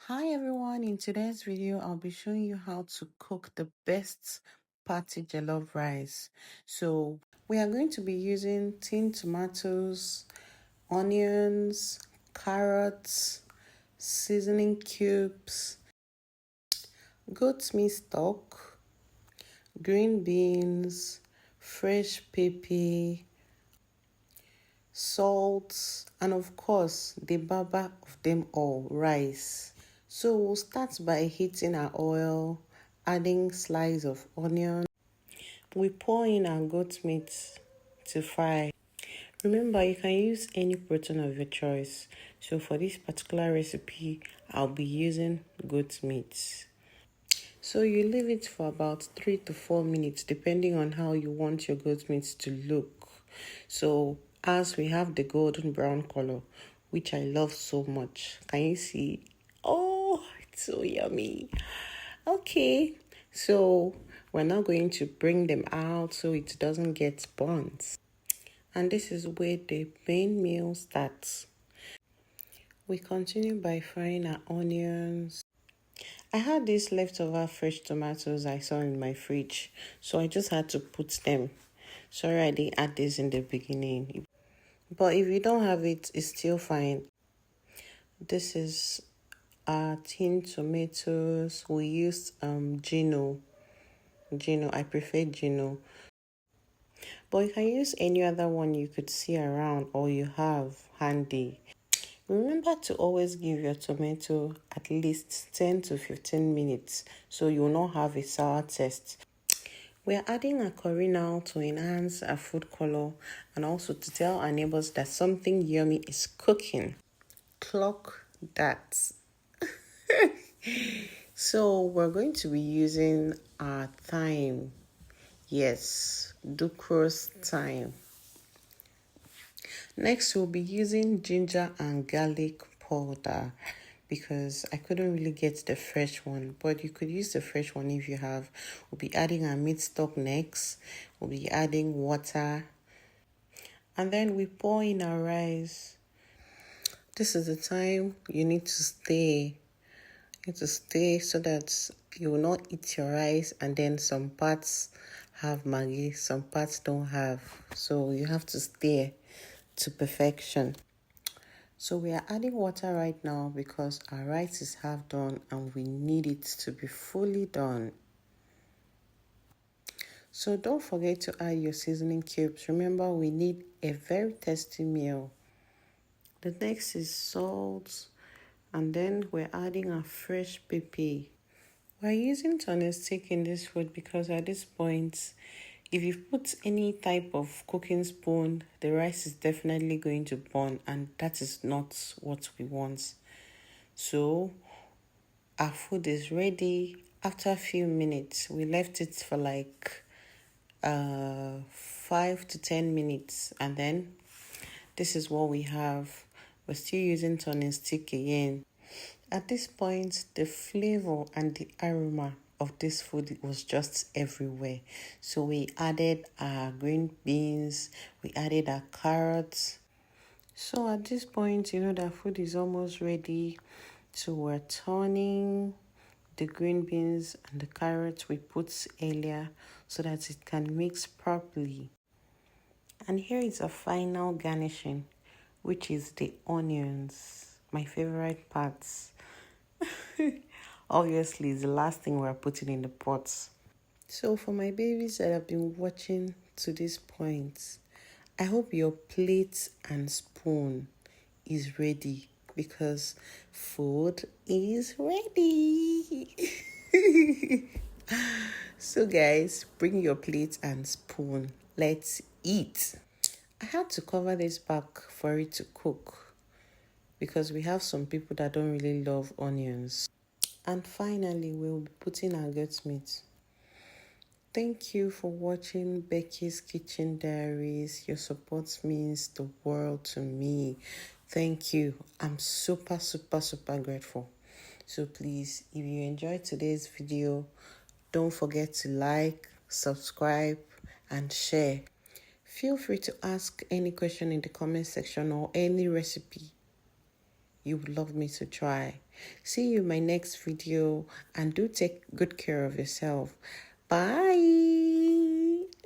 Hi everyone, in today's video I'll be showing you how to cook the best party jollof rice. So we are going to be using tin tomatoes, onions, carrots, seasoning cubes, goat's meat stock, green beans, fresh pepper, salt, and of course the baba of them all, rice. So we'll start by heating our oil, adding slice of onion. We pour in our goat meat to fry. Remember, you can use any protein of your choice. So for this particular recipe, I'll be using goat meat. So you leave it for about 3 to 4 minutes depending on how you want your goat meat to look. So as we have the golden brown color, which I love so much. Can you see? Oh, it's so yummy. Okay, so we're now going to bring them out so it doesn't get burnt. And this is where the main meal starts. We continue by frying our onions. I had these leftover fresh tomatoes I saw in my fridge, so I just had to put them. Sorry I didn't add this in the beginning, but if you don't have it, it's still fine. This is our tin tomatoes. We used Gino. I prefer Gino, but you can use any other one you could see around or you have handy. Remember to always give your tomato at least 10 to 15 minutes so you will not have a sour taste. We are adding a curry now to enhance our food color and also to tell our neighbors that something yummy is cooking. Clock that. So we're going to be using our thyme. Yes, Ducros thyme. Next, we'll be using ginger and garlic powder because I couldn't really get the fresh one, but you could use the fresh one if you have. We'll be adding our meat stock next. We'll be adding water. And then we pour in our rice. This is the time you need to stay. You need to stay so that you will not eat your rice and then some parts have Maggi, some parts don't have. So you have to stay to perfection. So we are adding water right now because our rice is half done and we need it to be fully done. So don't forget to add your seasoning cubes. Remember, we need a very tasty meal. The next is salt, and then we're adding our fresh pepper. We're using turning stick in this food because at this point, if you put any type of cooking spoon, the rice is definitely going to burn, and that is not what we want. So our food is ready. After a few minutes, we left it for like 5 to 10 minutes, and then this is what we have. We're still using turning stick again. At this point, the flavor and the aroma of this food was just everywhere. So we added our green beans, we added our carrots. So at this point, you know that food is almost ready. So we're turning the green beans and the carrots we put earlier so that it can mix properly. And here is a final garnishing, which is the onions, my favorite parts. Obviously, it's the last thing we're putting in the pots. So for my babies that have been watching to this point, I hope your plate and spoon is ready because food is ready. So guys, bring your plate and spoon. Let's eat. I had to cover this back for it to cook because we have some people that don't really love onions. And finally, we'll be putting our goat meat. Thank you for watching Becky's Kitchen Diaries. Your support means the world to me. Thank you. I'm super grateful. So please, if you enjoyed today's video, don't forget to like, subscribe, and share. Feel free to ask any question in the comment section or any recipe you would love me to try. See you in my next video, and do take good care of yourself. Bye.